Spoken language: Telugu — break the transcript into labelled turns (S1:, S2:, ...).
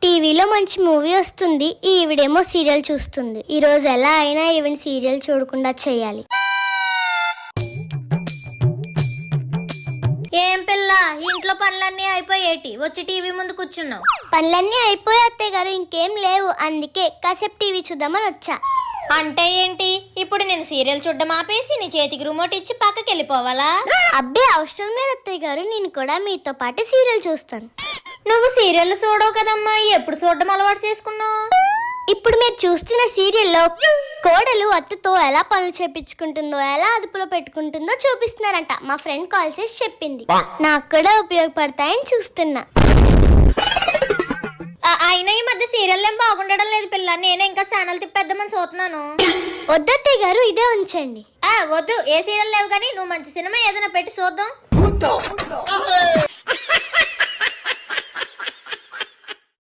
S1: టీవీలో మంచి మూవీ వస్తుంది, ఈవిడేమో సీరియల్ చూస్తుంది. ఈ రోజు ఎలా అయినా ఈవెన్ సీరియల్ చూడకుండా చేయాలి.
S2: ఏం పిల్ల, ఇంట్లో పనులన్నీ అయిపోయేటి, వచ్చి టీవీ ముందు కూర్చున్నావు?
S1: పనులన్నీ అయిపోయి అత్తయ్య గారు, ఇంకేం లేవు, అందుకే కాసేపు టీవీ చూద్దామని వచ్చా.
S2: అంటే ఏంటి, ఇప్పుడు నేను సీరియల్ చూడడం ఆపేసి నీ చేతికి రిమోట్ ఇచ్చి పక్కకి వెళ్ళిపోవాలా?
S1: అబ్బే అవసరం లేదు అత్తయ్య గారు, నేను కూడా మీతో పాటు సీరియల్ చూస్తాను.
S2: నువ్వు సీరియల్ చూడవు కదమ్మా, ఎప్పుడు చూడడం అలవాటు చేసుకున్నావు?
S1: ఇప్పుడు మీరు చూస్తున్న సీరియల్లో కోడలు అత్తతో ఎలా పనులు చేపించుకుంటుందో, ఎలా అదుపులో పెట్టుకుంటుందో చూపిస్తున్నారంట. మా ఫ్రెండ్ కాల్ చేసి చెప్పింది. నాకు కూడా ఉపయోగపడతాయని చూస్తున్నా.
S2: అయినా ఈ మధ్య సీరియల్ ఏం బాగుండడం లేదు పిల్ల, నేనే ఇంకా ఛానల్ తిప్పేద్దామని చూస్తున్నాను.
S1: వద్దత్తయ్య గారు, ఇదే ఉంచండి.
S2: వద్దు, ఏ సీరియల్ లేవు కానీ నువ్వు మంచి సినిమా ఏదైనా పెట్టి చూద్దాం.